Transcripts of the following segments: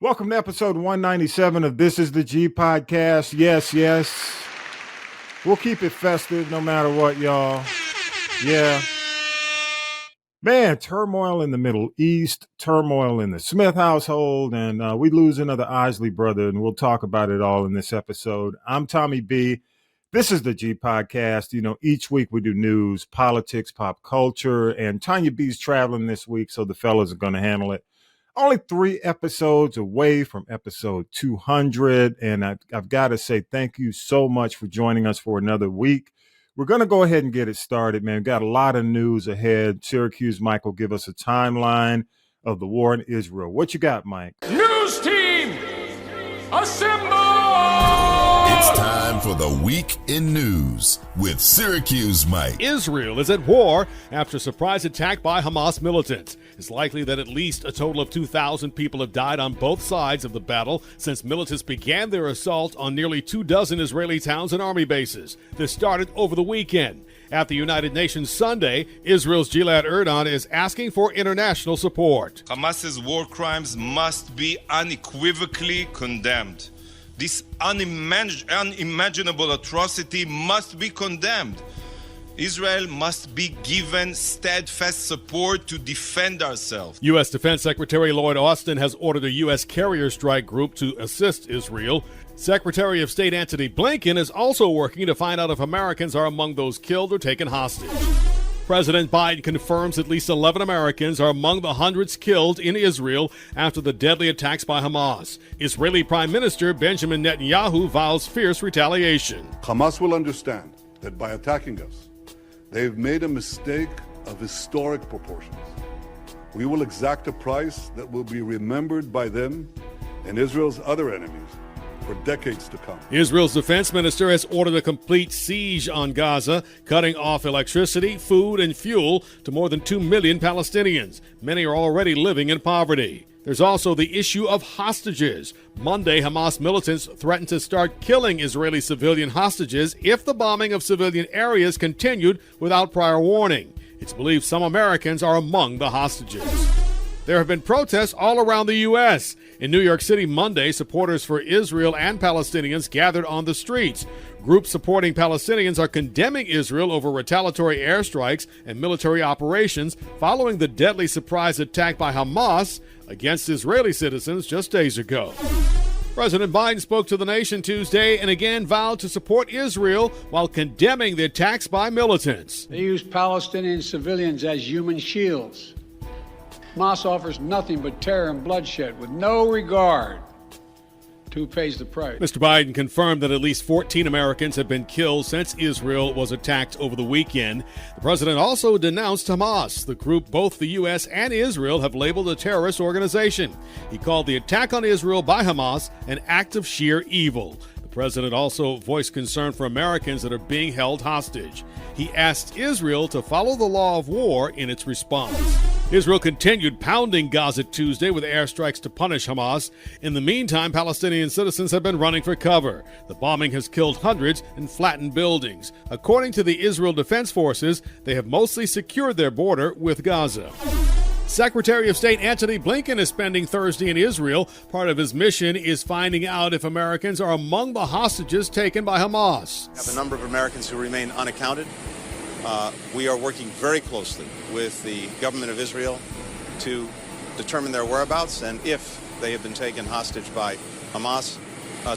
Welcome to episode 197 of This is the G podcast. Yes. We'll keep it festive no matter what, y'all. Yeah. Man, turmoil in the Middle East, turmoil in the Smith household, and we lose another Isley brother, and we'll talk about it all in this episode. I'm Tommy B. This is the G podcast. You know, each week we do news, politics, pop culture, and Tonya B's traveling this week, so the fellas are going to handle it. Only 3 episodes away from episode 200, and I've got to say thank you so much for joining us for another week. We're going to go ahead and get it started, man. We've got a lot of news ahead. Syracuse Mike will give us a timeline of the war in Israel. What you got, Mike? News team, assemble! It's time for the Week in News with Syracuse Mike. Israel is at war after a surprise attack by Hamas militants. It's likely that at least a total of 2,000 people have died on both sides of the battle since militants began their assault on nearly 24 Israeli towns and army bases. This started over the weekend. At the United Nations Sunday, Israel's Gilad Erdan is asking for international support. Hamas's war crimes must be unequivocally condemned. This unimaginable atrocity must be condemned. Israel must be given steadfast support to defend ourselves. U.S. Defense Secretary Lloyd Austin has ordered a U.S. carrier strike group to assist Israel. Secretary of State Antony Blinken is also working to find out if Americans are among those killed or taken hostage. President Biden confirms at least 11 Americans are among the hundreds killed in Israel after the deadly attacks by Hamas. Israeli Prime Minister Benjamin Netanyahu vows fierce retaliation. Hamas will understand that by attacking us, they've made a mistake of historic proportions. We will exact a price that will be remembered by them and Israel's other enemies for decades to come. Israel's defense minister has ordered a complete siege on Gaza, cutting off electricity, food, and fuel to more than 2 million Palestinians. Many are already living in poverty. There's also the issue of hostages. Monday, Hamas militants threatened to start killing Israeli civilian hostages if the bombing of civilian areas continued without prior warning. It's believed some Americans are among the hostages. There have been protests all around the U.S. In New York City Monday, supporters for Israel and Palestinians gathered on the streets. Groups supporting Palestinians are condemning Israel over retaliatory airstrikes and military operations following the deadly surprise attack by Hamas against Israeli citizens just days ago. President Biden spoke to the nation Tuesday and again vowed to support Israel while condemning the attacks by militants. They use Palestinian civilians as human shields. Hamas offers nothing but terror and bloodshed with no regard to who pays the price. Mr. Biden confirmed that at least 14 Americans have been killed since Israel was attacked over the weekend. The president also denounced Hamas, the group both the U.S. and Israel have labeled a terrorist organization. He called the attack on Israel by Hamas an act of sheer evil. The president also voiced concern for Americans that are being held hostage. He asked Israel to follow the law of war in its response. Israel continued pounding Gaza Tuesday with airstrikes to punish Hamas. In the meantime, Palestinian citizens have been running for cover. The bombing has killed hundreds and flattened buildings. According to the Israel Defense Forces, they have mostly secured their border with Gaza. Secretary of State Antony Blinken is spending Thursday in Israel. Part of his mission is finding out if Americans are among the hostages taken by Hamas. We have a number of Americans who remain unaccounted. We are working very closely with the government of Israel to determine their whereabouts and if they have been taken hostage by Hamas,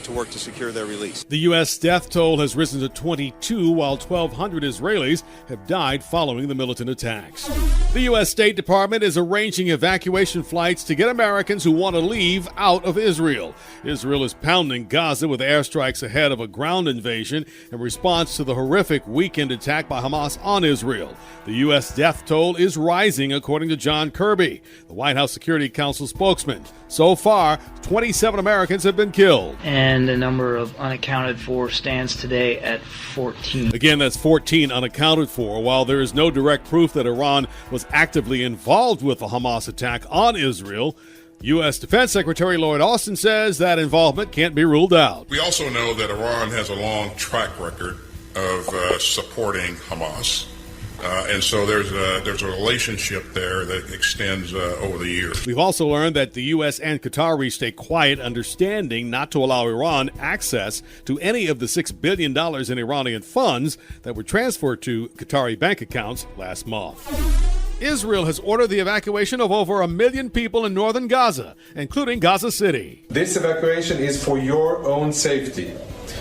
to work to secure their release. The U.S. death toll has risen to 22, while 1,200 Israelis have died following the militant attacks. The U.S. State Department is arranging evacuation flights to get Americans who want to leave out of Israel. Israel is pounding Gaza with airstrikes ahead of a ground invasion in response to the horrific weekend attack by Hamas on Israel. The U.S. death toll is rising, according to John Kirby, the White House Security Council spokesman. So far, 27 Americans have been killed. And the number of unaccounted for stands today at 14. Again, that's 14 unaccounted for. While there is no direct proof that Iran was actively involved with the Hamas attack on Israel, U.S. Defense Secretary Lloyd Austin says that involvement can't be ruled out. We also know that Iran has a long track record of supporting Hamas. And so there's a relationship there that extends over the years. We've also learned that the U.S. and Qatar reached a quiet understanding not to allow Iran access to any of the $6 billion in Iranian funds that were transferred to Qatari bank accounts last month. Israel has ordered the evacuation of over 1 million people in northern Gaza, including Gaza City. This evacuation is for your own safety.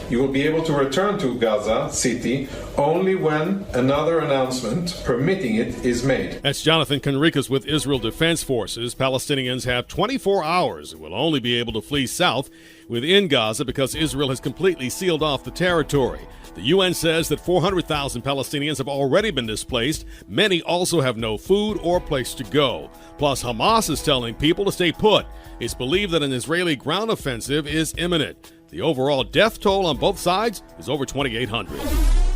You will be able to return to Gaza City only when another announcement permitting it is made. That's Jonathan Conricus with Israel Defense Forces. Palestinians have 24 hours and will only be able to flee south within Gaza because Israel has completely sealed off the territory. The UN says that 400,000 Palestinians have already been displaced. Many also have no food or place to go. Plus, Hamas is telling people to stay put. It's believed that an Israeli ground offensive is imminent. The overall death toll on both sides is over 2,800.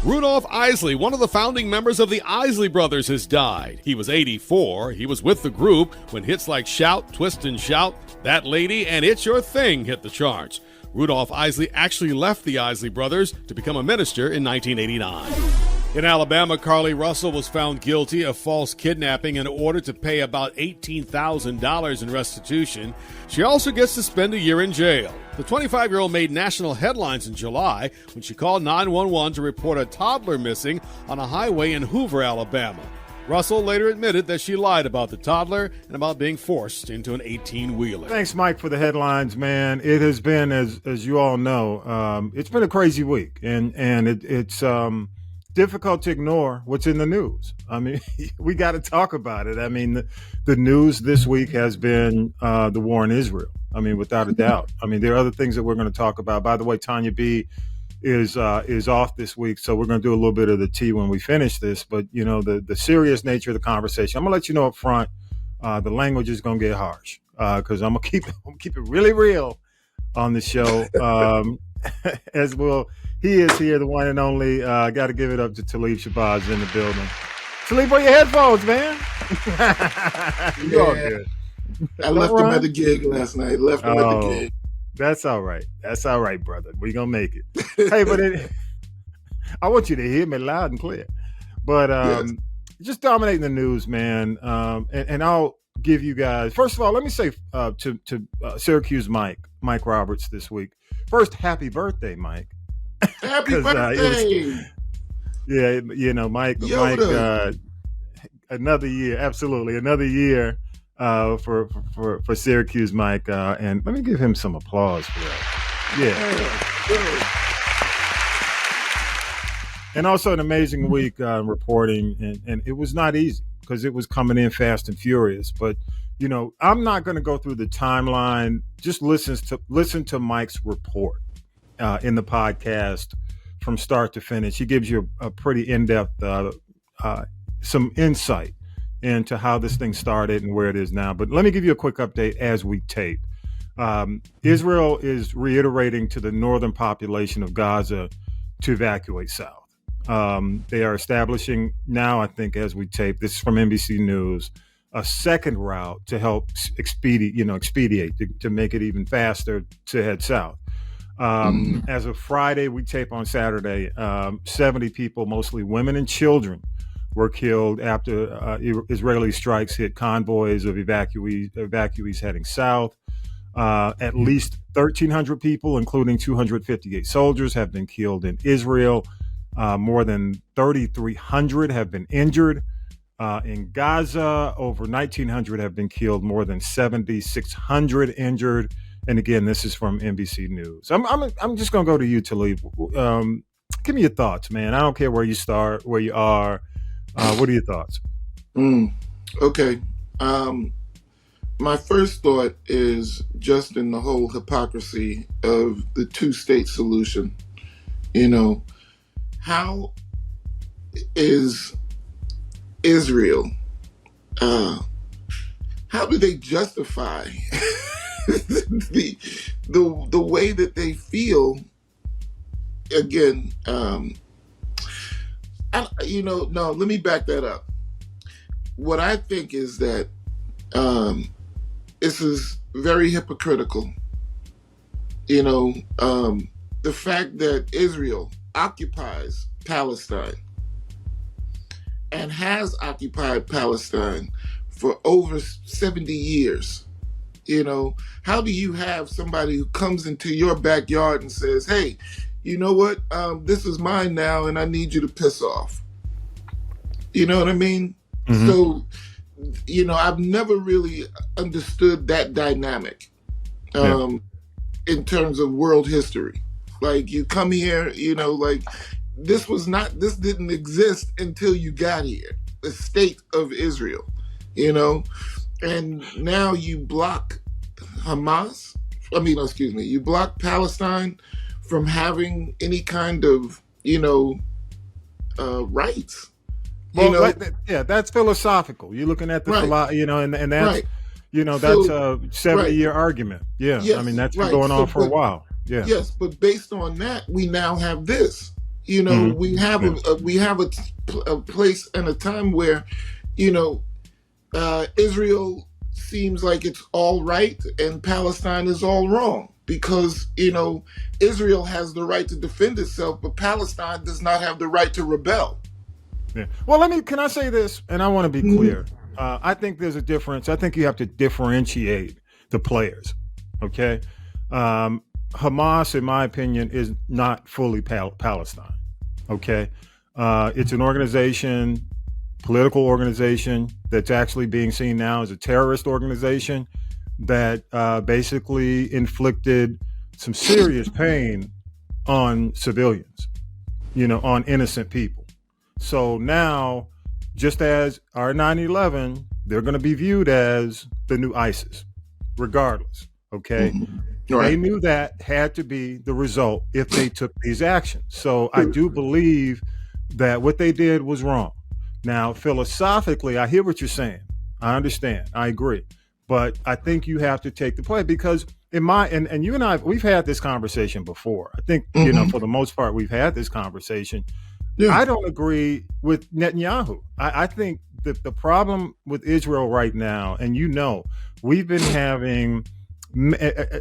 Rudolph Isley, one of the founding members of the Isley Brothers, has died. He was 84. He was with the group when hits like Shout, Twist and Shout, That Lady, and It's Your Thing hit the charts. Rudolph Isley actually left the Isley Brothers to become a minister in 1989. In Alabama, Carly Russell was found guilty of false kidnapping in order to pay about $18,000 in restitution. She also gets to spend a year in jail. The 25-year-old made national headlines in July when she called 911 to report a toddler missing on a highway in Hoover, Alabama. Russell later admitted that she lied about the toddler and about being forced into an 18-wheeler. Thanks, Mike, for the headlines, man. It has been, as you all know, it's been a crazy week, and it's difficult to ignore what's in the news. I mean, we got to talk about it. I mean, the news this week has been the war in Israel. I mean, without a doubt. I mean, there are other things that we're going to talk about. By the way, Tonya B is off this week, so we're going to do a little bit of the tea when we finish this. But, you know, the serious nature of the conversation, I'm going to let you know up front, the language is going to get harsh because I'm going to keep it really real on the show. As well, he is here, the one and only. Got to give it up to Talib Shabazz in the building. Talib, wear your headphones, man. You're all good. I left him at the gig last night. At the gig. That's all right. That's all right, brother. We're going to make it. Hey, but I want you to hear me loud and clear. But yes. Just dominating the news, man. And I'll give you guys, first of all, let me say to Syracuse Mike Roberts this week. First, happy birthday, Mike. Happy birthday. Yeah, you know, Mike, another year, absolutely. Another year for Syracuse, Mike. And let me give him some applause for that. Yeah. And also an amazing week reporting. And it was not easy because it was coming in fast and furious. But, you know, I'm not going to go through the timeline. Just listen to Mike's report in the podcast from start to finish. He gives you a pretty in-depth, some insight into how this thing started and where it is now. But let me give you a quick update as we tape. Israel is reiterating to the northern population of Gaza to evacuate south. They are establishing now, I think, as we tape, this is from NBC News, a second route to help expedite, to make it even faster to head south. As of Friday, we tape on Saturday, 70 people, mostly women and children, were killed after Israeli strikes hit convoys of evacuees heading south. At least 1,300 people, including 258 soldiers, have been killed in Israel. More than 3,300 have been injured. In Gaza, over 1,900 have been killed, more than 7,600 injured. And again, this is from NBC News. I'm just going to go to you, Talib. Give me your thoughts, man. I don't care where you start, where you are. What are your thoughts? Okay. My first thought is just in the whole hypocrisy of the two-state solution. You know, how is Israel, how do they justify the way that they feel? Again, let me back that up. What I think is that this is very hypocritical. You know, the fact that Israel occupies Palestine and has occupied Palestine for over 70 years. You know, how do you have somebody who comes into your backyard and says, hey, you know what, this is mine now and I need you to piss off? You know what I mean? Mm-hmm. So, you know, I've never really understood that dynamic in terms of world history. Like, you come here, you know, like, this didn't exist until you got here, the state of Israel, you know? And now you block you block Palestine from having any kind of, you know, rights. Well, that's philosophical. You're looking at the, you know, and that's, you know, that's a 70-year argument. Yeah, yes, I mean, that's been going on for a while. Yeah. Yes, but based on that, we now have this. You know, we have a place and a time where, you know, Israel seems like it's all right and Palestine is all wrong because, you know, Israel has the right to defend itself, but Palestine does not have the right to rebel. Yeah. Well, can I say this? And I want to be clear. I think there's a difference. I think you have to differentiate the players. Okay. Hamas, in my opinion, is not fully Palestine. Okay. It's an organization, political organization that's actually being seen now as a terrorist organization that basically inflicted some serious pain on civilians, you know, on innocent people. So now, just as our 9/11, they're going to be viewed as the new ISIS, regardless. Okay. Right. They knew that had to be the result if they took these actions. So I do believe that what they did was wrong. Now, philosophically, I hear what you're saying. I understand. I agree. But I think you have to take the play because and you and I, we've had this conversation before. I think, you know, for the most part, we've had this conversation. Yeah. I don't agree with Netanyahu. I think that the problem with Israel right now, and you know, we've been having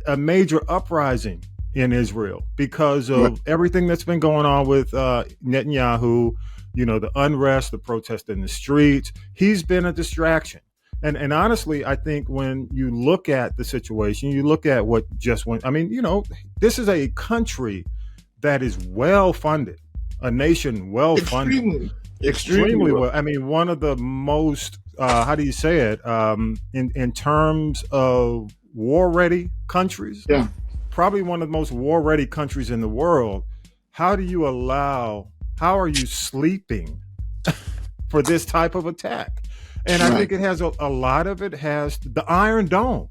a major uprising in Israel because of everything that's been going on with Netanyahu, you know, the unrest, the protest in the streets. He's been a distraction. And honestly, I think when you look at the situation, you look at what just went, I mean, you know, this is a country that is well-funded. A nation well-funded, extremely well. I mean, one of the most, how do you say it, in terms of war-ready countries, probably one of the most war-ready countries in the world. How are you sleeping for this type of attack? And I think it has a lot of it has the Iron Dome.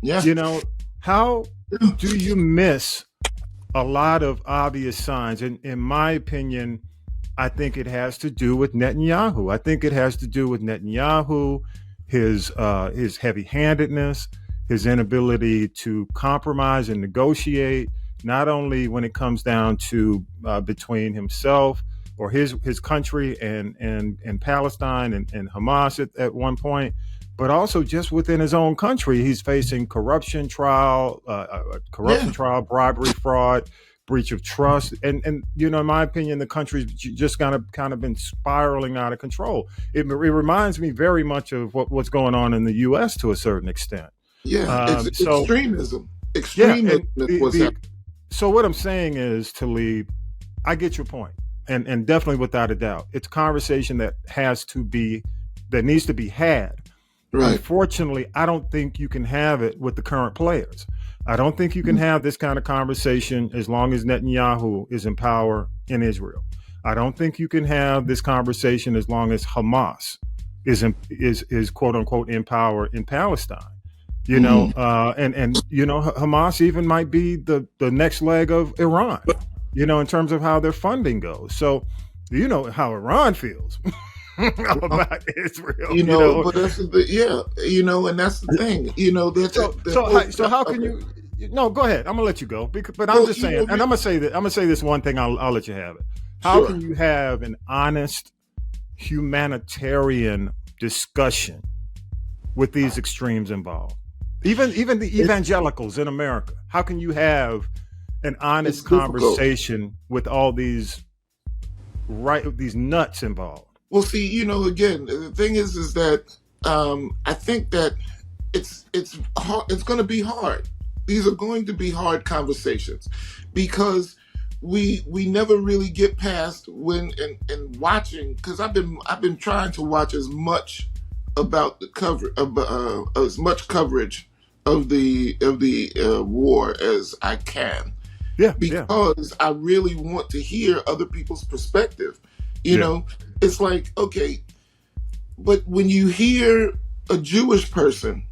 Yeah. You know, how do you miss a lot of obvious signs? And in my opinion, I think it has to do with Netanyahu. I think it has to do with Netanyahu, his heavy-handedness, his inability to compromise and negotiate, not only when it comes down to between himself or his country and Palestine and Hamas at one point, but also just within his own country. He's facing corruption trial, bribery, fraud, breach of trust. And you know, in my opinion, the country's just kind of been spiraling out of control. It reminds me very much of what's going on in the U.S. to a certain extent. Yeah, it's extremism. So what I'm saying is, Talib, I get your point. And definitely without a doubt, it's a conversation that needs to be had. Right. Unfortunately, I don't think you can have it with the current players. I don't think you can have this kind of conversation as long as Netanyahu is in power in Israel. I don't think you can have this conversation as long as Hamas is quote unquote in power in Palestine. You know, and you know, Hamas even might be the next leg of Iran. You know, in terms of how their funding goes. So, you know how Iran feels about Israel. You know, but that's you know, and that's the thing. You know, so how can you? No, go ahead. I'm gonna let you go. But I'm just saying, and I'm gonna say that. I'm gonna say this one thing. I'll let you have it. How can you have an honest humanitarian discussion with these extremes involved? Even the evangelicals in America. How can you have an honest conversation with all these nuts involved? Well, see, again, the thing is that I think that it's hard, it's going to be hard. These are going to be hard conversations because we never really get past when and watching, because I've been trying to watch as much about the cover as much coverage of the war as I can. Because I really want to hear other people's perspective. You know, it's like, okay, but when you hear a Jewish person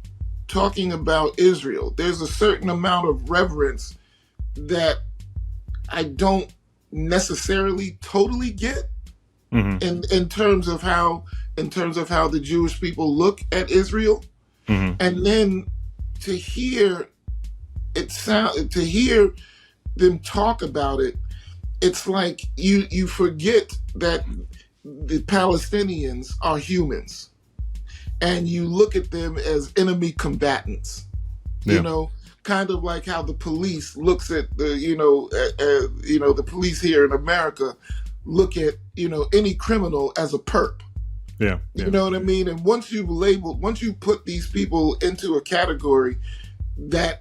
talking about Israel, there's a certain amount of reverence that I don't necessarily totally get in terms of how the Jewish people look at Israel. And then to hear them talk about it, it's like you forget that the Palestinians are humans, and you look at them as enemy combatants. You know, kind of like how the police looks at the the police here in America look at any criminal as a perp. You know what I mean? And once you put these people into a category that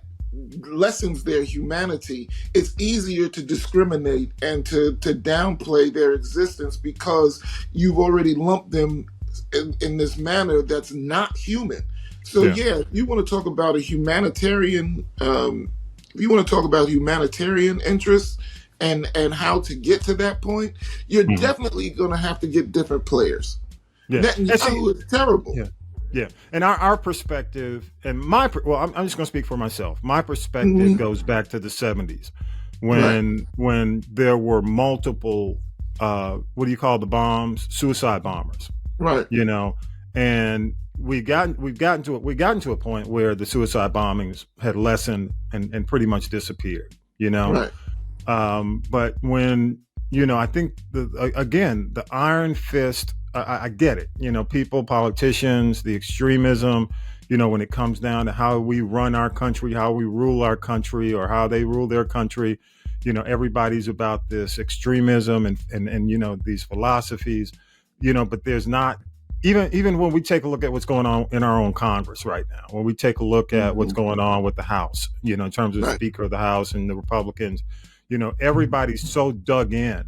lessens their humanity, it's easier to discriminate and to downplay their existence because you've already lumped them in this manner that's not human. So you want to talk about a humanitarian, interests and how to get to that point, you're definitely going to have to get different players. Netanyahu is terrible. Yeah, and our perspective, and I'm just going to speak for myself. My perspective goes back to the 70s when there were multiple, what do you call the bombs? Suicide bombers. Right. And we've gotten to a point where the suicide bombings had lessened and pretty much disappeared. Right. But when I think the iron fist. I get it. People, politicians, the extremism, when it comes down to how we run our country, how we rule our country, or how they rule their country, everybody's about this extremism and these philosophies, but there's not, even when we take a look at what's going on in our own Congress right now, when we take a look at what's going on with the House, in terms of the Speaker of the House and the Republicans, everybody's so dug in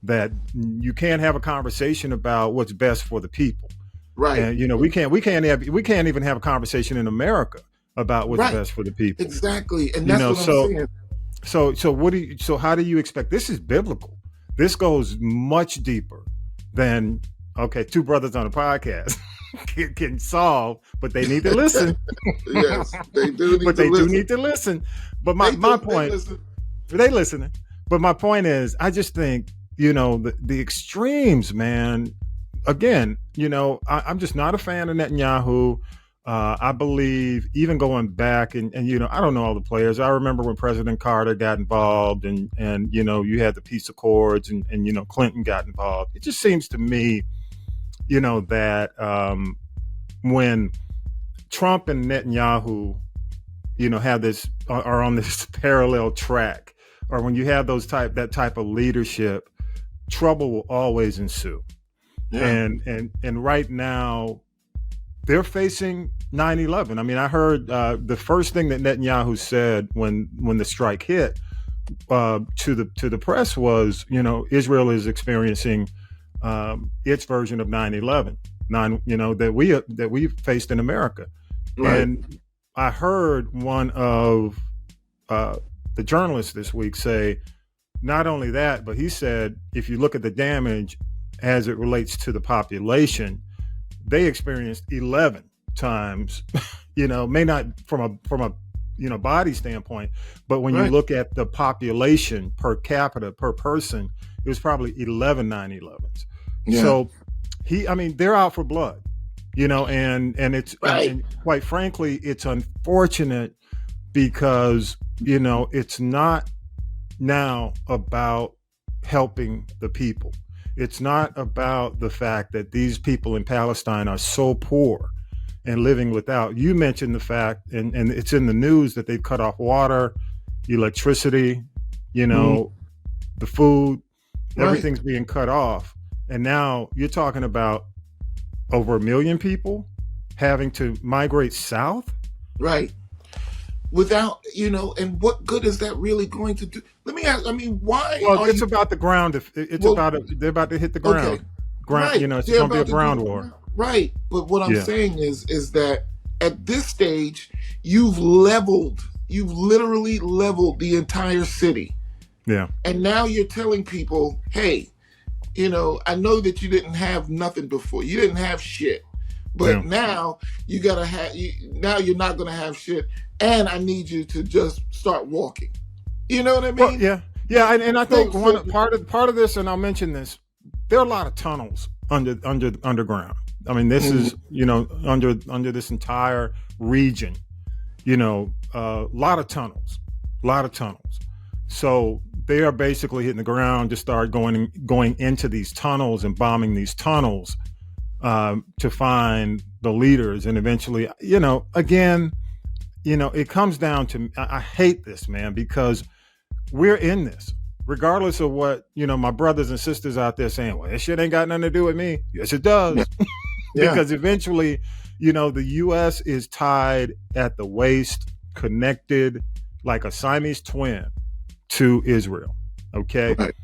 that you can't have a conversation about what's best for the people, right? And we can't even have a conversation in America about what's best for the people. Exactly, and that's what I'm saying. So how do you expect? This is biblical. This goes much deeper than two brothers on a podcast can solve, but they need to listen. Yes, they do. They do need to listen. But my point, they listening. But my point is, I just think. The extremes, man. Again, I'm just not a fan of Netanyahu. I believe even going back and I don't know all the players. I remember when President Carter got involved and you had the peace accords and Clinton got involved. It just seems to me, that when Trump and Netanyahu, are on this parallel track, or when you have that type of leadership, trouble will always ensue. And right now they're facing 9/11. I mean, I heard the first thing that Netanyahu said when the strike hit to the press was, Israel is experiencing its version of 9/11, that we faced in America. Right. And I heard one of the journalists this week say, not only that, but he said, if you look at the damage as it relates to the population, they experienced 11 times, may not from a body standpoint, but when you look at the population per capita, per person, it was probably 11 9/11s. Yeah. So they're out for blood, and it's, and quite frankly, it's unfortunate because, it's not now about helping the people. It's not about the fact that these people in Palestine are so poor and living without. You mentioned the fact, and it's in the news, that they've cut off water, electricity, the food, everything's being cut off. And now you're talking about over 1 million people having to migrate south. Right. Without, and what good is that really going to do? Let me ask, why? Well, it's about the ground. They're about to hit the ground. Okay. Right. It's going to be a ground war. Right. But what I'm saying is that at this stage, you've literally leveled the entire city. Yeah. And now you're telling people, hey, I know that you didn't have nothing before. You didn't have shit. But now you gotta have. Now you're not gonna have shit, and I need you to just start walking. You know what I mean? Well, yeah, and I think part of this, and I'll mention this. There are a lot of tunnels underground. I mean, this is under this entire region. A lot of tunnels. So they are basically hitting the ground to start going into these tunnels and bombing these tunnels. To find the leaders, and eventually, again, it comes down to, I hate this, man, because we're in this, regardless of what, my brothers and sisters out there saying, well, this shit ain't got nothing to do with me. Yes, it does. Because eventually, the U.S. is tied at the waist, connected like a Siamese twin to Israel. Okay. Right.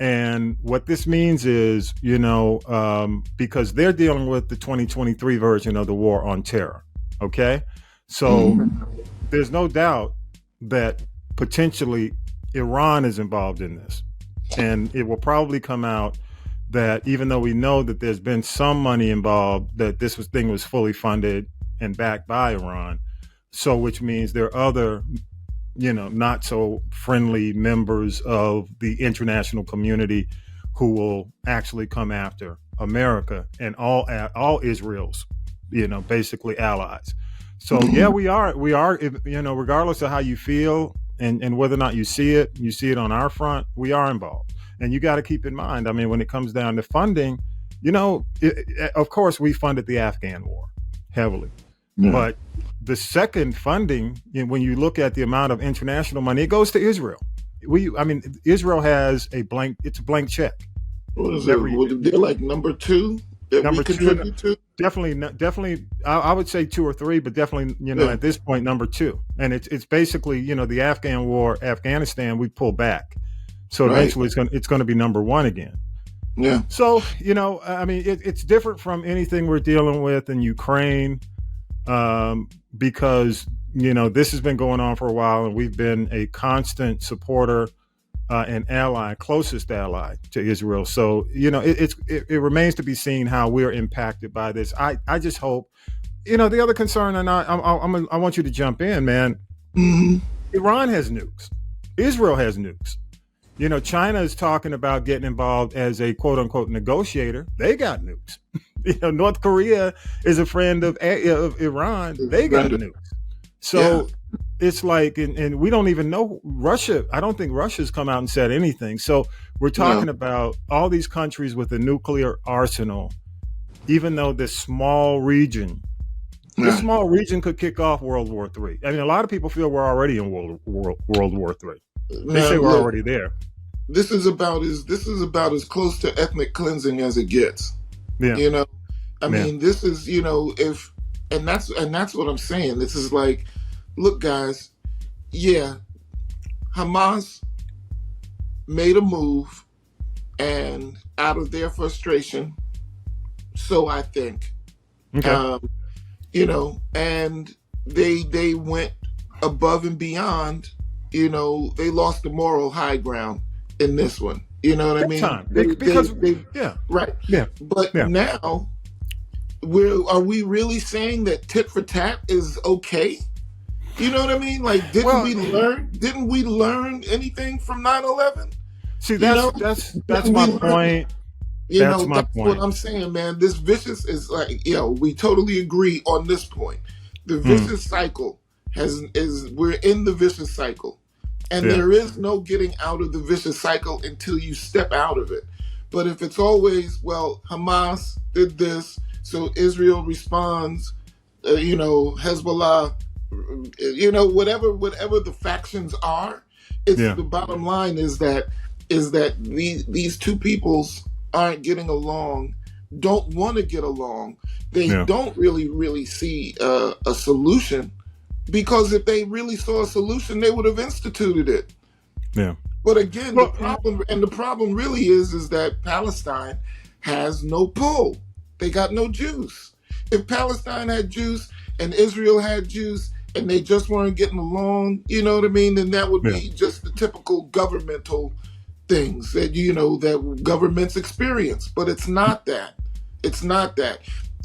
And what this means is, because they're dealing with the 2023 version of the war on terror. Okay. So there's no doubt that potentially Iran is involved in this. And it will probably come out that even though we know that there's been some money involved, that this thing was fully funded and backed by Iran. So which means there are other not so friendly members of the international community who will actually come after America and all Israel's, basically allies. So we are, regardless of how you feel and whether or not you see it on our front, we are involved. And you got to keep in mind, when it comes down to funding, of course we funded the Afghan war heavily, but the second funding, when you look at the amount of international money, it goes to Israel. Israel has a blank check. What is it? They're like number two that we contribute to? Definitely. I would say 2 or 3, but definitely, at this point, number 2. And it's basically, the Afghan war, Afghanistan, we pull back. So eventually it's going to be number 1 again. Yeah. So, it's different from anything we're dealing with in Ukraine. Because this has been going on for a while, and we've been a constant supporter and closest ally to Israel. So it remains to be seen how we're impacted by this. I just hope, the other concern, and I want you to jump in, man. Mm-hmm. Iran has nukes. Israel has nukes. China is talking about getting involved as a quote unquote negotiator. They got nukes. North Korea is a friend of Iran. They got nukes. So it's like, and we don't even know Russia. I don't think Russia's come out and said anything. So we're talking about all these countries with a nuclear arsenal, even though this small region could kick off World War III. A lot of people feel we're already in World War III. They say we're already there. This is about as close to ethnic cleansing as it gets. Yeah. This is, and that's what I'm saying. This is like, look, guys, Hamas made a move, and out of their frustration, so I think, and they went above and beyond. They lost the moral high ground in this one. You know what I mean? Right. Yeah. But now, are we really saying that tit for tat is okay? You know what I mean? Like, didn't we learn anything from 9/11? See, that's my point. That's what I'm saying, man. This vicious is like, we totally agree on this point. The vicious cycle we're in the vicious cycle. And there is no getting out of the vicious cycle until you step out of it. But if it's always, Hamas did this, so Israel responds, Hezbollah, whatever the factions are, the bottom line is that these two peoples aren't getting along, don't want to get along. They don't really see a solution, because if they really saw a solution, they would have instituted it. Yeah. But again, the problem really is that Palestine has no pull. They got no juice. If Palestine had juice and Israel had juice and they just weren't getting along, you know what I mean, then that would be just the typical governmental things that, you know, that governments experience. But it's not that. It's not that.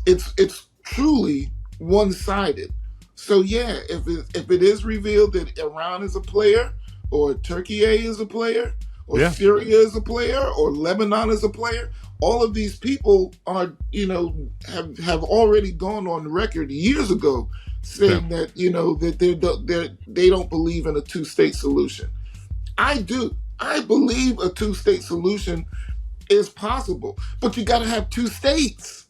It's truly one-sided. So yeah, if it is revealed that Iran is a player, or Turkey is a player, or Syria is a player, or Lebanon is a player, all of these people are, you know, have already gone on record years ago saying that, you know, that they don't believe in a two-state solution. I do. I believe a two-state solution is possible, but you got to have two states.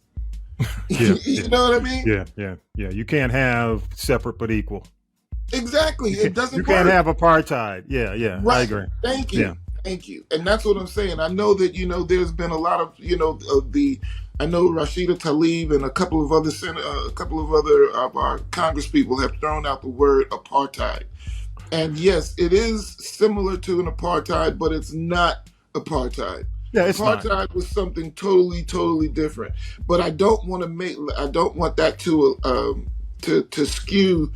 You know what I mean? Yeah. You can't have separate but equal. Exactly. It doesn't work. You can't have apartheid. Yeah. Right. I agree. Thank you. Yeah. Thank you. And that's what I'm saying. I know that, you know, there's been a lot of, you know, I know Rashida Talib and a couple of other of our Congress people have thrown out the word apartheid. And yes, it is similar to an apartheid, but it's not apartheid. Yeah, it's apartheid not. was something totally different. But I don't want that to skew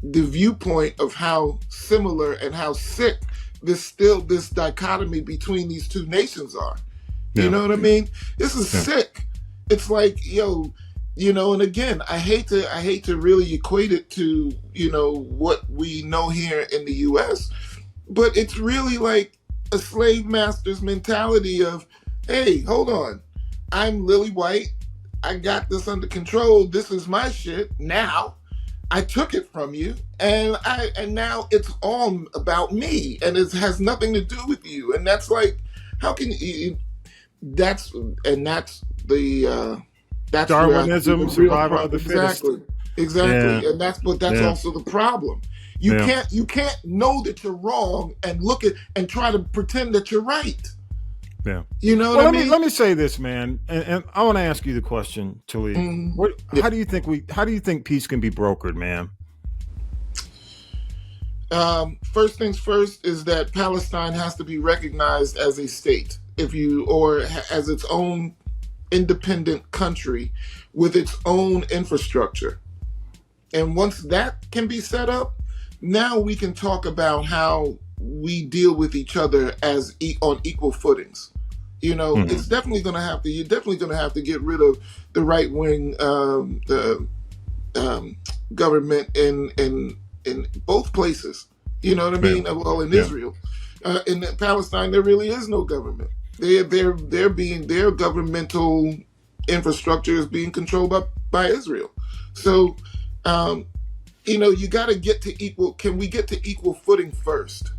the viewpoint of how similar and how sick this dichotomy between these two nations are. You know what I mean? This is sick. It's like, yo, you know, and again, I hate to really equate it to, you know, what we know here in the US, but it's really like a slave master's mentality of, hey, hold on, I'm Lily White, I got this under control, this is my shit now. I took it from you, and now it's all about me, and it has nothing to do with you. And that's like, how can you? That's the Darwinism, survival of the fittest. Exactly, and that's also the problem. You can't know that you're wrong and look at and try to pretend that you're right. Yeah. You know what I mean? Let me say this, man, and I want to ask you the question, Talib. How do you think peace can be brokered, man? First things first is that Palestine has to be recognized as a state, or as its own independent country with its own infrastructure. And once that can be set up, now we can talk about how we deal with each other as on equal footings. You know, it's definitely going to have to. You're definitely going to have to get rid of the right wing government in both places. You know what I mean? Well, in Israel, in Palestine, there really is no government. Their governmental infrastructure is being controlled by Israel. So, you know, you got to get to equal. Can we get to equal footing first?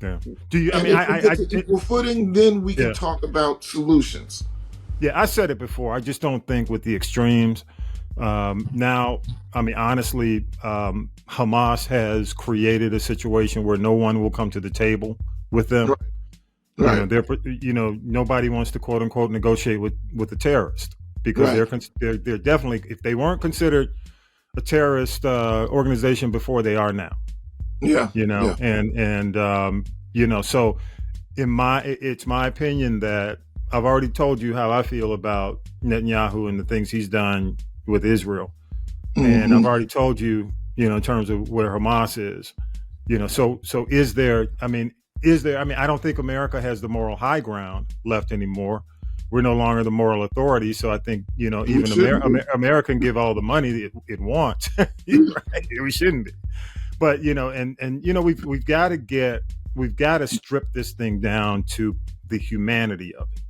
Yeah. Do you? If we get to equal footing, then we can talk about solutions. Yeah, I said it before. I just don't think with the extremes. Now, I mean, honestly, Hamas has created a situation where no one will come to the table with them. Right. You know, nobody wants to quote unquote negotiate with the terrorist because they're definitely, if they weren't considered a terrorist organization before, they are now. Yeah. You know, and you know, so it's my opinion that I've already told you how I feel about Netanyahu and the things he's done with Israel. And I've already told you, you know, in terms of where Hamas is, you know, so is there, I mean, I don't think America has the moral high ground left anymore. We're no longer the moral authority. So I think, you know, even America can give all the money it wants. Right? We shouldn't be. But, you know, and you know, we've got to strip this thing down to the humanity of it.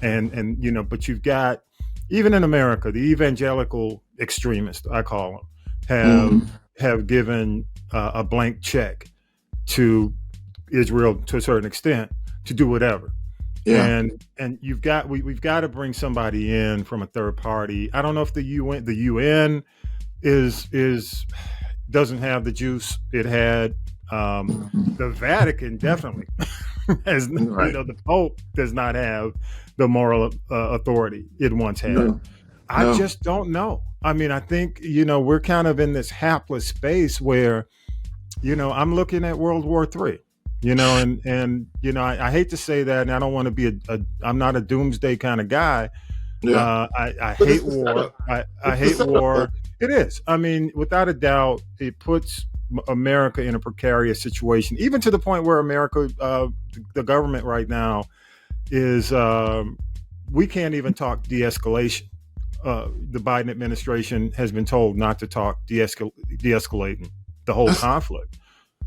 And you know, but you've got, even in America, the evangelical extremists, I call them, have given a blank check to Israel to a certain extent to do whatever. Yeah. And we've got to bring somebody in from a third party. I don't know if the UN doesn't have the juice it had. The Vatican definitely As the Pope does not have the moral authority it once had. No. I just don't know. I mean, I think, we're kind of in this hapless space where, I'm looking at World War III, and I hate to say that, and I don't want to be I'm not a doomsday kind of guy. Yeah. I hate war. I hate war. It is. I mean, without a doubt, it puts America in a precarious situation, even to the point where America, the government right now is, we can't even talk de-escalation. The Biden administration has been told not to talk de-escalating the whole conflict.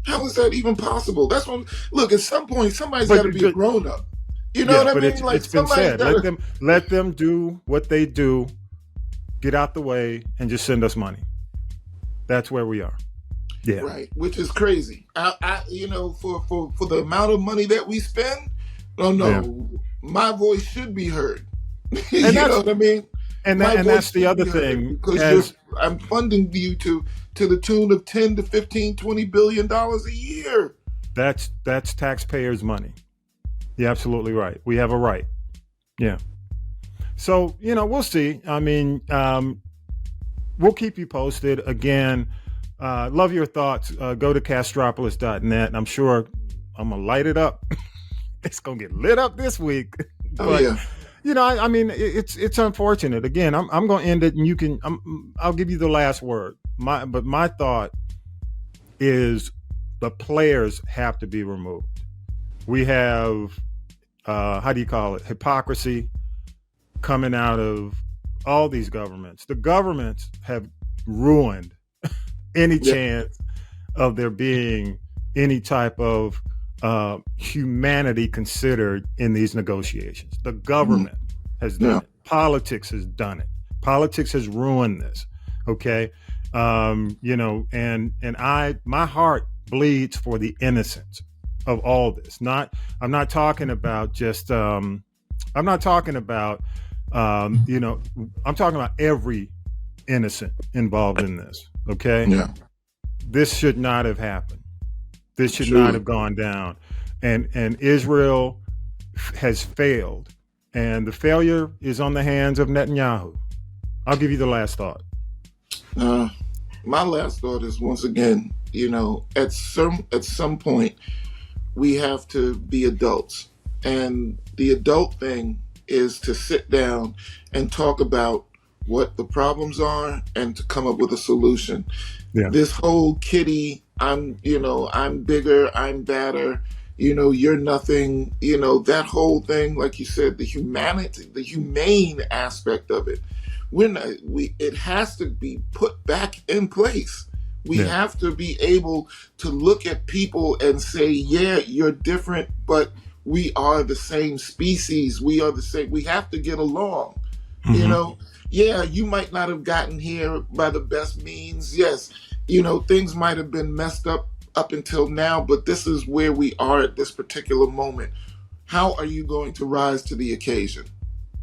How is that even possible? That's what. Look, at some point, somebody's got to be a grown up. You know what I mean? It's been said. Let them do what they do. Get out the way and just send us money. That's where we are. Yeah. Right, which is crazy. For the amount of money that we spend, my voice should be heard. You know what I mean? And that's the other thing. Because I'm funding you to the tune of 10 to 15, $20 billion a year. That's taxpayers' money. You're absolutely right. We have a right. Yeah. So, we'll see. I mean, we'll keep you posted. Again, love your thoughts. Go to Castropolis.net. I'm sure I'm going to light it up. It's going to get lit up this week. But, I mean, it's unfortunate. Again, I'm going to end it, and I'll give you the last word. My thought is the players have to be removed. We have, hypocrisy coming out of all these governments. The governments have ruined any chance of there being any type of humanity considered in these negotiations. The government has done it. Politics has done it. Politics has ruined this. Okay. My heart bleeds for the innocents of all this. I'm not talking about just, I'm talking about every innocent involved in this. Okay. Yeah. This should not have happened. This should not have gone down. And Israel has failed. And the failure is on the hands of Netanyahu. I'll give you the last thought. My last thought is, once again, at some point, we have to be adults. And the adult thing is to sit down and talk about what the problems are and to come up with a solution. Yeah. This whole I'm bigger, I'm better, you're nothing, that whole thing, like you said, the humane aspect of it. It has to be put back in place. We have to be able to look at people and say, yeah, you're different, but we are the same species. We are the same. We have to get along. Mm-hmm. Yeah, you might not have gotten here by the best means. Yes, things might have been messed up until now, but this is where we are at this particular moment. How are you going to rise to the occasion?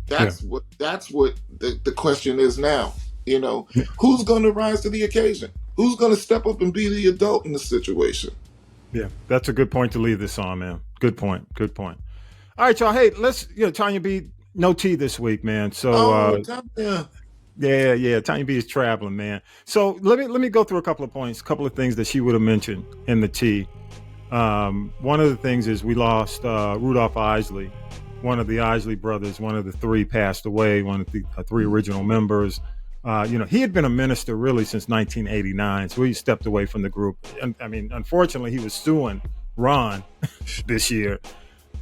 That's what the question is now. Who's going to rise to the occasion? Who's going to step up and be the adult in the situation? Yeah, that's a good point to leave this on, man. Good point. All right, y'all. Hey, let's, Tonya B, no tea this week, man. So, Tonya. Yeah. Tonya B is traveling, man. So let me go through a couple of points, a couple of things that she would have mentioned in the tea. One of the things is we lost Rudolph Isley, one of the Isley brothers. One of the three passed away. One of the three original members. He had been a minister really since 1989, so he stepped away from the group. And I mean, unfortunately, he was suing Ron this year.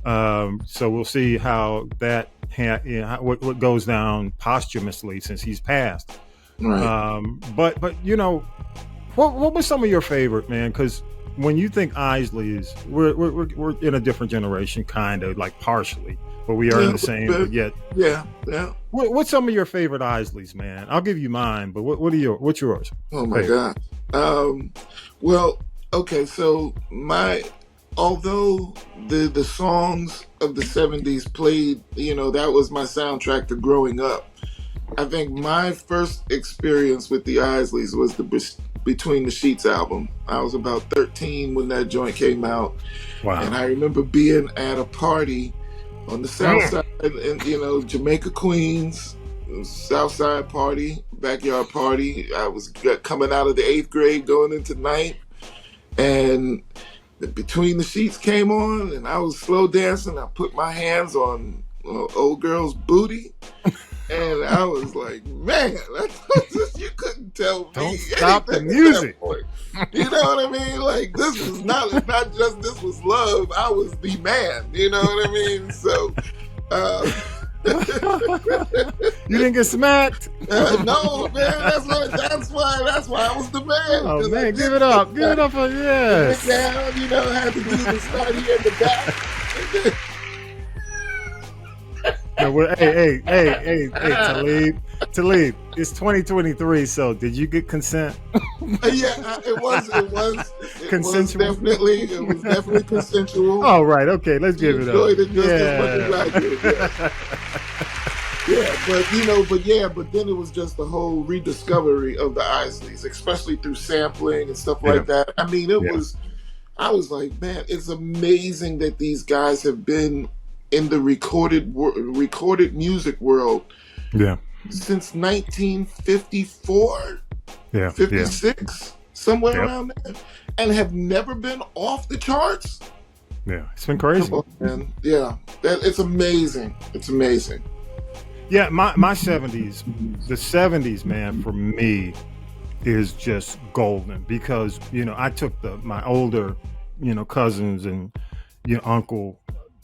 So we'll see how that what goes down posthumously since he's passed. Right. But what was some of your favorite, man? Because when you think Isley we're in a different generation, kind of like partially. But we are in the same, but yet. Yeah. What's some of your favorite Isleys, man? I'll give you mine, but what's yours? Oh my God. Well, okay, so although the songs of the 70s played, that was my soundtrack to growing up. I think my first experience with the Isleys was Between the Sheets album. I was about 13 when that joint came out. Wow. And I remember being at a party on the South Side, in, Jamaica, Queens, South Side party, backyard party. I was coming out of the 8th grade, going into 9th, and Between the Sheets came on, and I was slow dancing. I put my hands on old girl's booty, and I was like, man, you couldn't tell me. Don't stop the music. You know what I mean? Like, this was not just this was love. I was the man. You know what I mean? So, you didn't get smacked? No, man. That's why I was the man. Oh man, give it up for yes. Down, had to do the study in the back. No, well, hey, Talib, it's 2023, so did you get consent? Yeah, it was consensual. It was definitely consensual. Oh, right, okay, let's give it up. Enjoyed it just as much as I did. Yeah, but then it was just the whole rediscovery of the Isleys, especially through sampling and stuff like that. I mean, I was like, man, it's amazing that these guys have been in the recorded music world since 1954, 56, somewhere around there, and have never been off the charts. Yeah, it's been crazy. Man. Yeah, it's amazing. It's amazing. Yeah, my 70s, the 70s, man, for me is just golden because, I took my older, cousins and uncle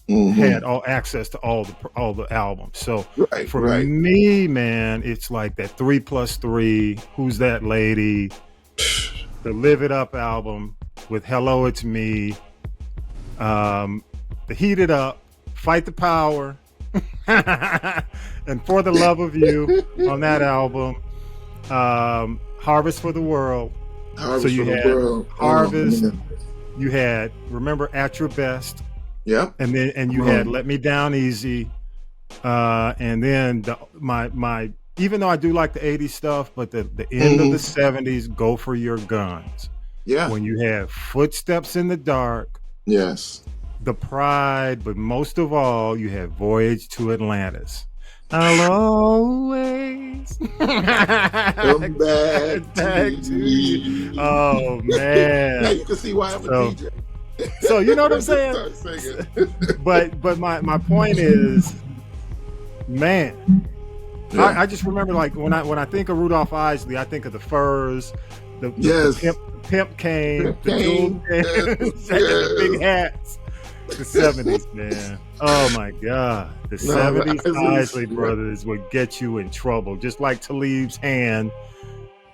had all access to all the albums. So for me, man, it's like that 3+3, Who's That Lady, the Live It Up album with Hello It's Me, the Heat It Up, Fight the Power, and For the Love of You on that album, Harvest for the World. So you had Harvest, you had Remember At Your Best. Yeah, and you had Let Me Down Easy, and then my even though I do like the 80s stuff, but the end of the 70s, Go For Your Guns. Yeah, when you have Footsteps in the Dark. Yes, The Pride, but most of all, you have Voyage to Atlantis. I'll always come back to you. Oh man! Now you can see why I'm a DJ. So you know what I'm saying? But my point is, man, I just remember like when I think of Rudolph Isley, I think of the furs, the pimp cane, the jewel the big hats. The 70s, man. Oh my God. The 70s Isley brothers would get you in trouble, just like Talib's hand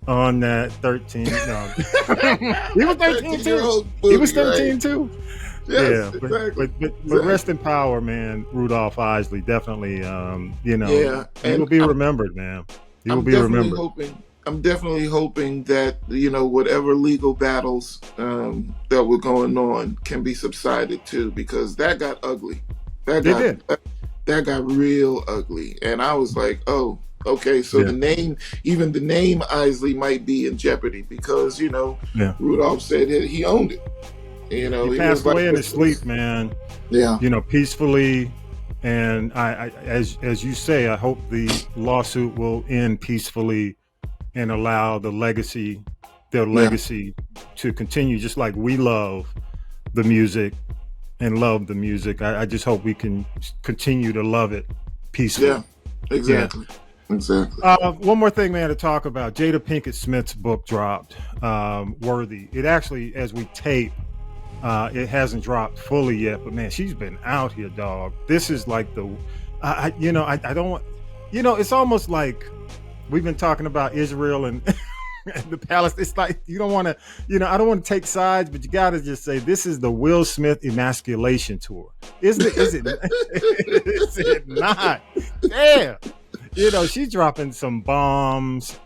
on that 13. No. He was 13 too. He was 13 too. Yes, exactly. But rest in power, man. Rudolph Isley, definitely. He will be remembered, man. He will be remembered. I'm definitely hoping that whatever legal battles that were going on can be subsided too, because that got ugly. That got real ugly, and I was like, oh. Okay, so the name Isley might be in jeopardy because Rudolph said he owned it. He passed away in his sleep, man. Yeah, peacefully, and I as you say, I hope the lawsuit will end peacefully and allow their legacy to continue, just like we love the music and love the music. I just hope we can continue to love it peacefully. Yeah, exactly. Yeah. Exactly. One more thing, man, to talk about. Jada Pinkett Smith's book dropped, Worthy. It actually, as we tape, it hasn't dropped fully yet, but man, she's been out here, dog. This is like I don't want, it's almost like we've been talking about Israel and the Palestine. It's like you don't want to, I don't want to take sides, but you got to just say this is the Will Smith emasculation tour, isn't it? Is it not? Damn. She's dropping some bombs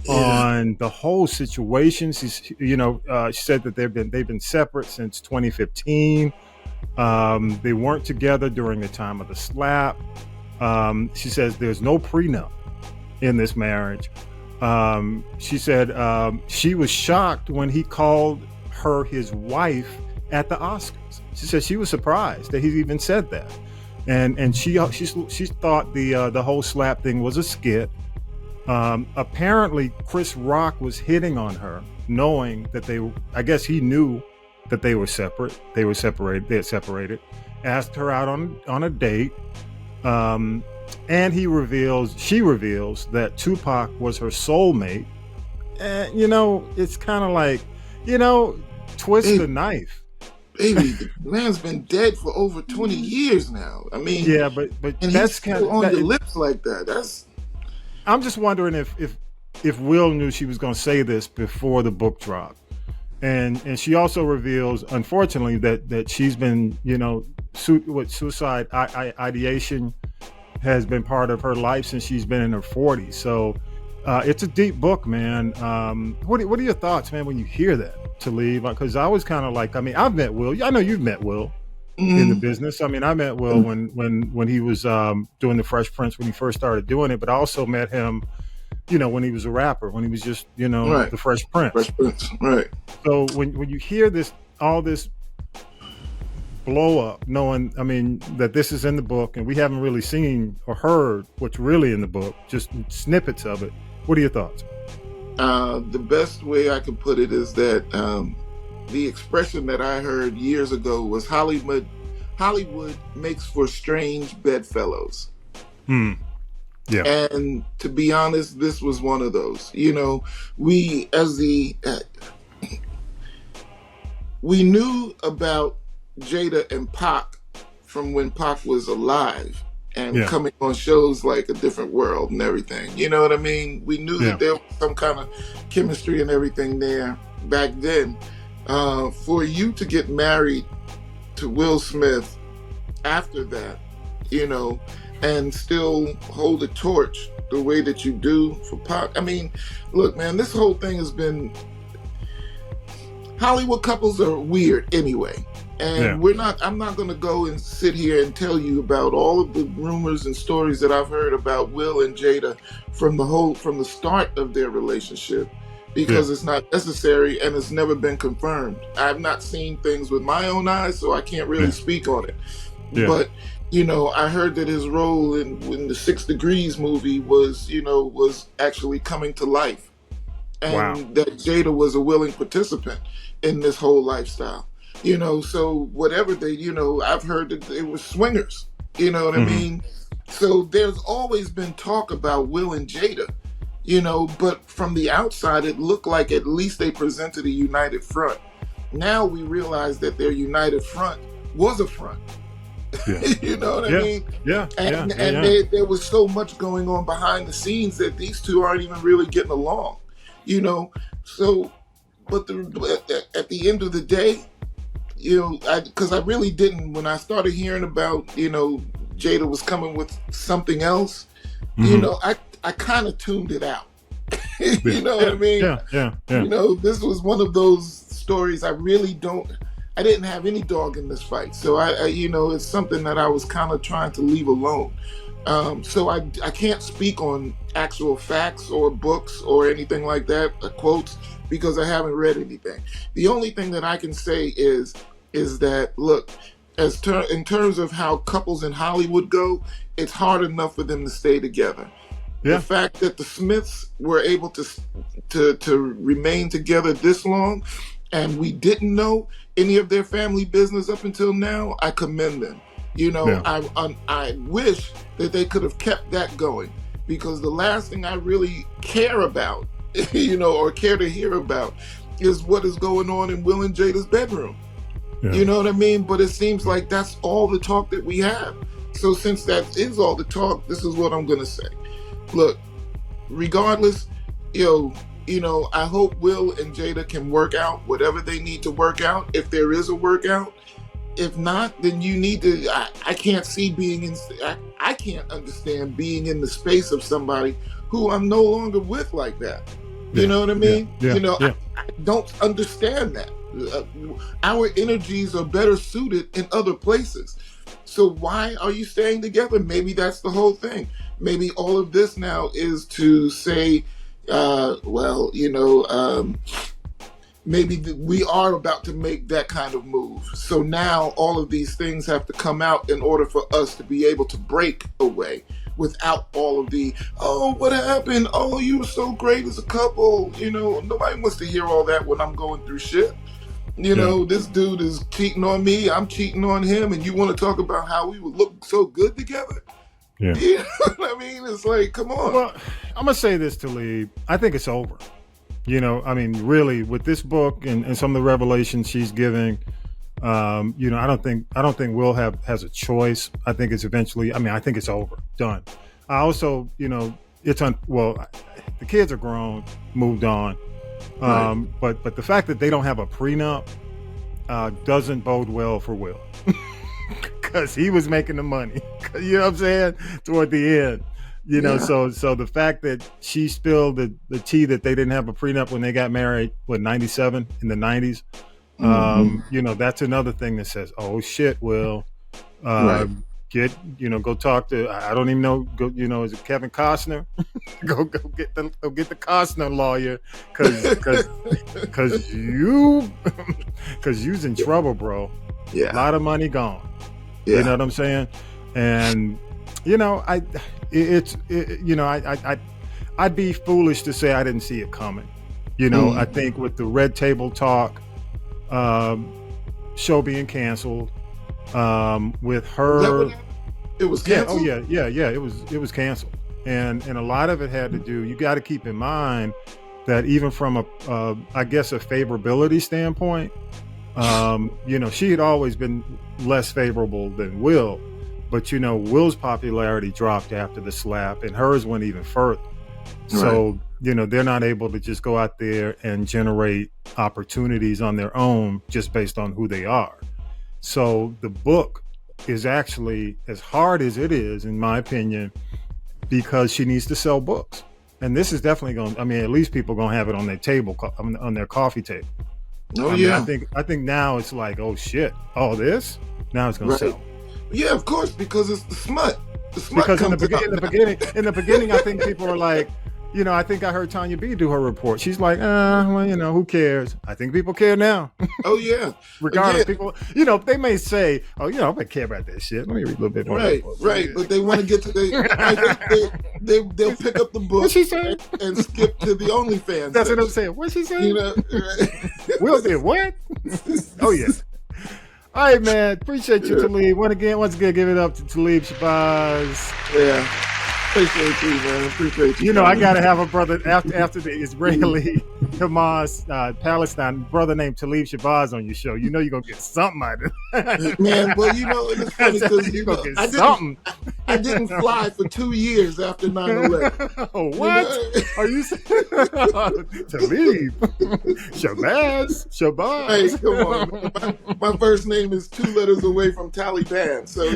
on the whole situation. She's, she said that they've been separate since 2015. They weren't together during the time of the slap. She says there's no prenup in this marriage. She said she was shocked when he called her his wife at the Oscars. She said she was surprised that he even said that, and she thought the whole slap thing was a skit. Apparently, Chris Rock was hitting on her, knowing that I guess he knew that they were separate. They were separated. They had separated. Asked her out on a date, and she reveals that Tupac was her soulmate. And it's kind of like, twist the knife. Baby, the man's been dead for over 20 years now. I mean, yeah, but and that's kind of on your lips like that. That's. I'm just wondering if Will knew she was going to say this before the book dropped, and she also reveals, unfortunately, that she's been, suicide ideation has been part of her life since she's been in her 40s. So it's a deep book, man. What are your thoughts, man, when you hear that, Talib? Because I was kind of like, I've met Will. I know you've met Will. In the business. I met Will when he was doing the Fresh Prince when he first started doing it, but I also met him, when he was a rapper, when he was just, right. The Fresh Prince. Fresh Prince, right. So when you hear all this blow up, knowing, that this is in the book and we haven't really seen or heard what's really in the book, just snippets of it. What are your thoughts? The best way I can put it is that the expression that I heard years ago was Hollywood makes for strange bedfellows. Yeah. And to be honest, this was one of those. We knew about Jada and Pac from when Pac was alive and coming on shows like A Different World and everything. You know what I mean? We knew that there was some kind of chemistry and everything there back then. For you to get married to Will Smith after that, and still hold a torch the way that you do for Pac. Look, man, this whole thing has been... Hollywood couples are weird anyway. And I'm not going to go and sit here and tell you about all of the rumors and stories that I've heard about Will and Jada from the start of their relationship. Because it's not necessary and it's never been confirmed. I've not seen things with my own eyes, so I can't really speak on it. But, I heard that his role in the 6 Degrees movie was actually coming to life. And that Jada was a willing participant in this whole lifestyle. So whatever I've heard that they were swingers. You know what I mean? So there's always been talk about Will and Jada. But from the outside, it looked like at least they presented a united front. Now we realize that their united front was a front. You know what I mean? Yeah. And there was so much going on behind the scenes that these two aren't even really getting along. So, but at the end of the day, because I really didn't, when I started hearing about, Jada was coming with something else, I kind of tuned it out. You know what I mean? Yeah. This was one of those stories I didn't have any dog in this fight. So it's something that I was kind of trying to leave alone. So I can't speak on actual facts or books or anything like that, quotes, because I haven't read anything. The only thing that I can say is that, look, in terms of how couples in Hollywood go, it's hard enough for them to stay together. The fact that the Smiths were able to remain together this long, and we didn't know any of their family business up until now, I commend them. I wish that they could have kept that going, because the last thing I really care about, or care to hear about, is what is going on in Will and Jada's bedroom. You know what I mean? But it seems like that's all the talk that we have. So since that is all the talk, this is what I'm going to say. Look, regardless, I hope Will and Jada can work out whatever they need to work out, if there is a workout. If not, then you need to, I can't I can't understand being in the space of somebody who I'm no longer with like that. You know what I mean? I don't understand that. Our energies are better suited in other places. So why are you staying together? Maybe that's the whole thing. Maybe all of this now is to say, well, maybe we are about to make that kind of move. So now all of these things have to come out in order for us to be able to break away without all of the, oh, what happened? Oh, you were so great as a couple. Nobody wants to hear all that when I'm going through shit. This dude is cheating on me, I'm cheating on him, and you want to talk about how we would look so good together? Yeah. You know what I mean? It's like, come on. Well, I'm going to say this, Talib. I think it's over. Really, with this book and some of the revelations she's giving, I don't think Will has a choice. I think it's eventually, I think it's over, done. I also, the kids are grown, moved on. Right. But the fact that they don't have a prenup doesn't bode well for Will, because he was making the money. You know what I'm saying? Toward the end, So the fact that she spilled the tea that they didn't have a prenup when they got married, 97 in the 90s. That's another thing that says, oh shit, Will, Right. go talk to, I don't even know, is it Kevin Costner? go get the Costner lawyer, cause you's in trouble, bro. Yeah. A lot of money gone. Yeah. You know what I'm saying? And I'd be foolish to say I didn't see it coming. I think with the red table talk, show being canceled, with her, it was canceled. It was canceled, and a lot of it had to do. You got to keep in mind that even from a favorability standpoint, she had always been less favorable than Will, but Will's popularity dropped after the slap, and hers went even further. So they're not able to just go out there and generate opportunities on their own just based on who they are. So the book is actually as hard as it is, in my opinion, because she needs to sell books. And this is definitely going to, at least people are going to have it on their table, on their coffee table. I think now it's like, oh shit, all this? Now it's going to sell. Yeah, of course, because it's the smut. Because in the beginning, I think people are like, I think I heard Tonya B do her report. She's like, who cares? I think people care now. Oh yeah. Regardless, people, they may say, oh, I don't care about that shit. Let me read a little bit more. Right. But they want to get to they'll pick up the book. What's she saying? And skip to the OnlyFans. That's what I'm saying. What's she saying? Will did what? Oh yeah. All right, man. Appreciate you, Talib. Once again, give it up to Talib Shabazz. Yeah. Appreciate you, man. Appreciate you. I got to have a brother after the Israeli Hamas Palestine brother named Talib Shabazz on your show. You're going to get something out of it. Man, well, it's funny because I didn't fly for 2 years after 9/11. Oh, what? Are you saying? Talib Shabazz? Hey, come on. My first name is 2 letters away from Taliban. So,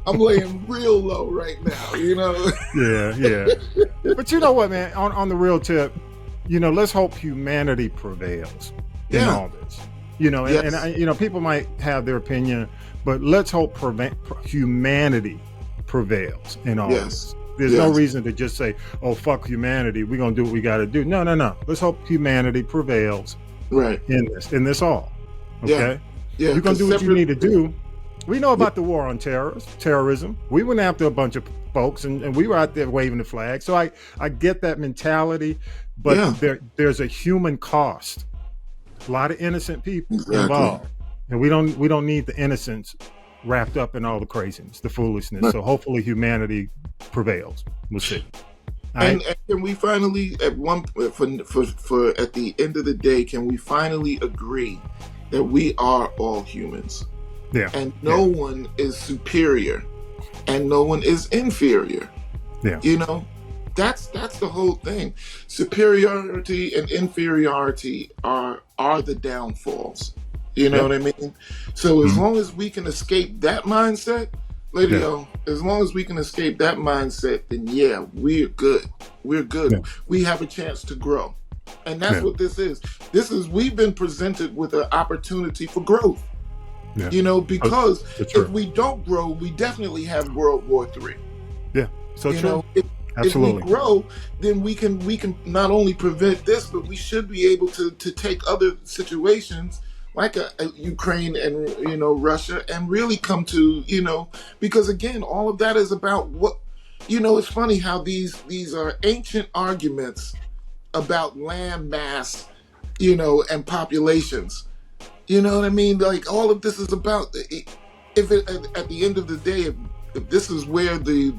I'm laying real low right now, Yeah. But you know what, man? On the real tip, let's hope humanity prevails in all this. And people might have their opinion, but let's hope humanity prevails in all this. There's no reason to just say, oh, fuck humanity, we're going to do what we got to do. No. Let's hope humanity prevails in this all. Okay? Yeah. You're going to do what you need to do. We know about the war on terrorism. We went after a bunch of folks and we were out there waving the flag. So I get that mentality, but there's a human cost. A lot of innocent people involved. And we don't need the innocence wrapped up in all the craziness, the foolishness. Right. So hopefully humanity prevails. We'll see. And can we finally, at the end of the day, can we finally agree that we are all humans? Yeah. And no one is superior and no one is inferior. Yeah. That's the whole thing. Superiority and inferiority are the downfalls. You know what I mean? So as long as we can escape that mindset, as long as we can escape that mindset, then we're good. We're good. Yeah. We have a chance to grow. And that's what this is. We've been presented with an opportunity for growth. Yeah. Because if we don't grow, we definitely have World War III. Yeah, so true. Absolutely. If we grow, then we can not only prevent this, but we should be able to take other situations like a Ukraine and Russia and really come to because again, all of that is about what it's funny how these are ancient arguments about land mass, and populations. You know what I mean? Like all of this is about if at the end of the day, if this is where the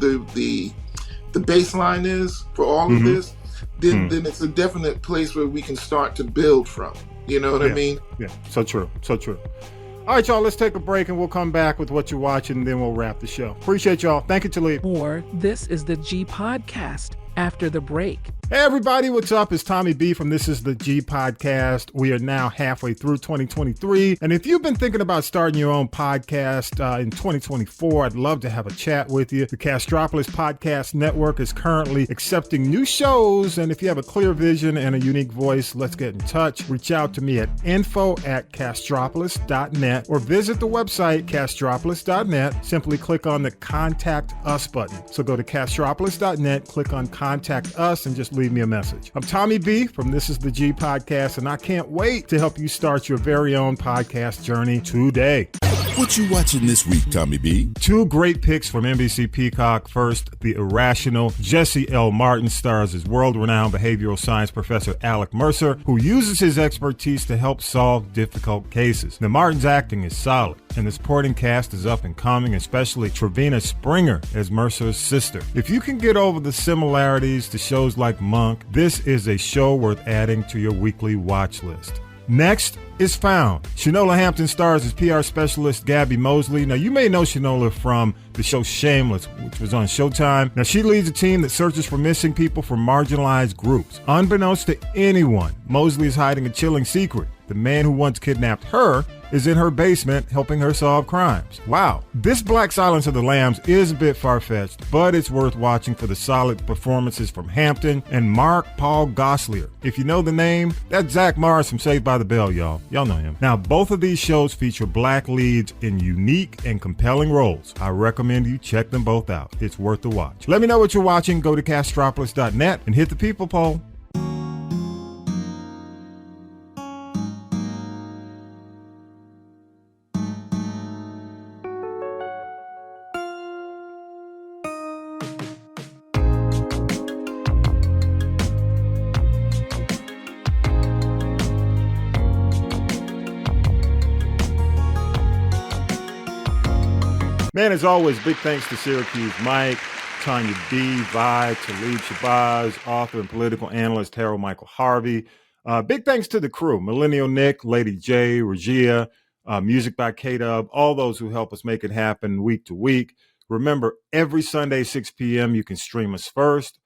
baseline is for all of this, then it's a definite place where we can start to build from. You know what I mean? Yeah, so true. So true. All right, y'all, let's take a break and we'll come back with what you're watching and then we'll wrap the show. Appreciate y'all. Thank you, Talib. This is the G Podcast after the break. Hey, everybody, what's up? It's Tommy B from This Is the G Podcast. We are now halfway through 2023. And if you've been thinking about starting your own podcast in 2024, I'd love to have a chat with you. The Castropolis Podcast Network is currently accepting new shows. And if you have a clear vision and a unique voice, let's get in touch. Reach out to me at info@castropolis.net or visit the website castropolis.net. Simply click on the Contact Us button. So go to castropolis.net, click on Contact Us, and just leave me a message. I'm Tommy B from This Is the G Podcast, and I can't wait to help you start your very own podcast journey today. What you watching this week, Tommy B? Two great picks from NBC Peacock. First, The Irrational. Jesse L. Martin stars as world-renowned behavioral science professor Alec Mercer, who uses his expertise to help solve difficult cases. Now, Martin's acting is solid, and the supporting cast is up and coming, especially Trevina Springer as Mercer's sister. If you can get over the similarities to shows like Monk, this is a show worth adding to your weekly watch list. Next is Found. Shanola Hampton stars as PR specialist Gabby Mosley. Now, you may know Shanola from the show Shameless, which was on Showtime. Now, she leads a team that searches for missing people from marginalized groups. Unbeknownst to anyone, Mosley is hiding a chilling secret. The man who once kidnapped her is in her basement helping her solve crimes. Wow. This Black Silence of the Lambs is a bit far-fetched, but it's worth watching for the solid performances from Hampton and Mark Paul Gosselaar. If you know the name, that's Zach Morris from Saved by the Bell, y'all. Y'all know him. Now, both of these shows feature black leads in unique and compelling roles. I recommend you check them both out. It's worth the watch. Let me know what you're watching. Go to castropolis.net and hit the people poll. Man, as always, big thanks to Syracuse Mike, Tonya B, Vi, Talib, Shabazz, author and political analyst Harold Michael Harvey. Big thanks to the crew, Millennial Nick, Lady J, Regia, music by K-Dub, all those who help us make it happen week to week. Remember, every Sunday, 6 p.m., you can stream us first.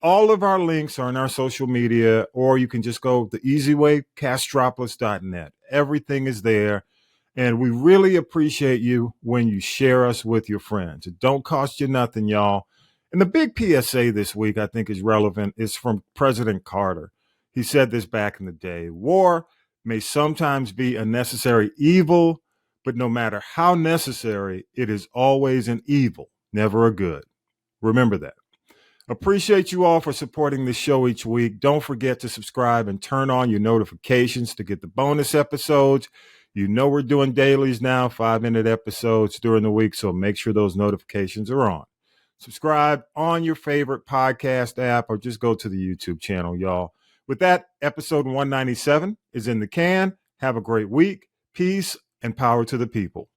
All of our links are in our social media, or you can just go the easy way, castropolis.net. Everything is there. And we really appreciate you when you share us with your friends. It don't cost you nothing, y'all. And the big PSA this week I think is relevant is from President Carter. He said this back in the day. War may sometimes be a necessary evil, but no matter how necessary, it is always an evil, never a good. Remember that. Appreciate you all for supporting this show each week. Don't forget to subscribe and turn on your notifications to get the bonus episodes. You know we're doing dailies now, 5-minute episodes during the week, so make sure those notifications are on. Subscribe on your favorite podcast app or just go to the YouTube channel, y'all. With that, episode 197 is in the can. Have a great week. Peace and power to the people.